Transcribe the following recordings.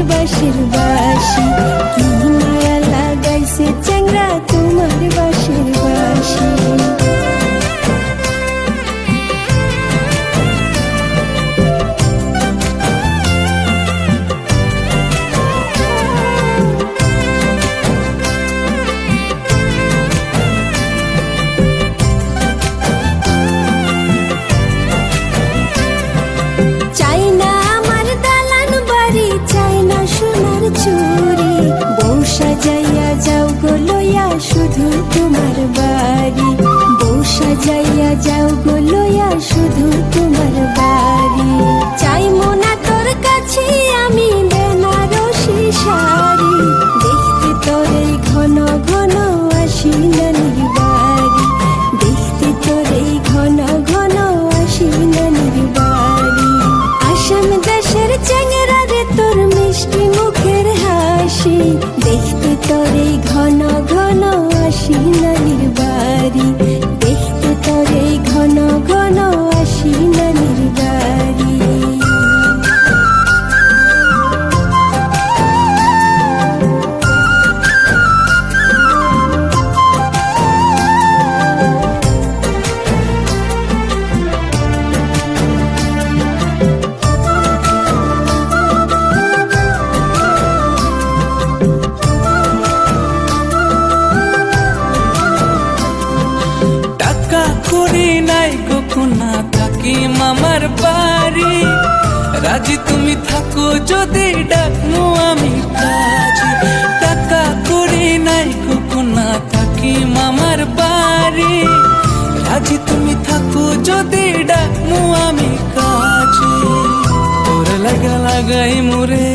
বাঁশির বাঁশি, কি মায়া লাগাইছে চ্যাংরা তোমার বাঁশির বাঁশি। চাই না আমার দালান বাড়ি, চাই না সোনার চুরি, বউ সাজাইয়া যাও গো লইয়া শুধু তোমার বাড়ি, বউ সাজাইয়া যাও গো লইয়া শুধু তোমার বাড়ি। চাই মোনা তোর কাছে আমি বেনারসি শাড়ি, দেখতে তোর এই ঘন ঘন আসি নানির বাড়ি, দেখতে তোর এই ঘন ঘন আসি নানির বাড়ি। আসাম দেশের চ্যাংরা রে তোর মিষ্টি মুখের হাসি, দেখতে তোর এই ঘন ঘন আসি নানির বাড়ি, দেখতে তোর এই ঘন ঘন আসি নানির বাড়ি। না থাকি মামার বাড়ি, রাজি তুমি থাকো যদি ডাকমু আমি কাজী। টাকা করি নাই কখনা থাকি মামার বাড়ি, রাজি তুমি থাকো যদি ডাকমু আমি কাজী। তোর লাগা লাগাই মুরে,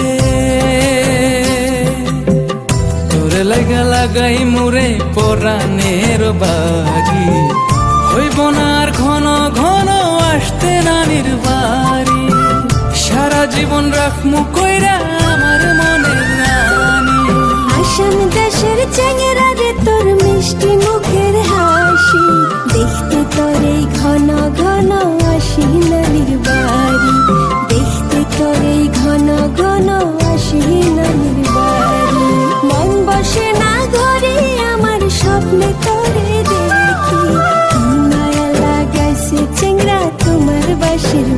তোর লাগা লাগাই মুরে পরাণের বাড়ি, হইব না আর ঘন ঘন আসতে নানির বাড়ি। সারা জীবন রাখমু কইরা আমার মনের রানী। আসাম দেশের চ্যাংরা রে তোর মিষ্টি মুখের হাসি, দেখতে তোর এই ঘন ঘন আসি নানির বাড়ি, দেখতে তোর এই ঘন ঘন আসি নানির বাড়ি। মন বসে না ঘরে আমার স্বপ্নে তোরে দেখি, কি মায়া লাগাইছে চ্যাংরা তোমার বাঁশির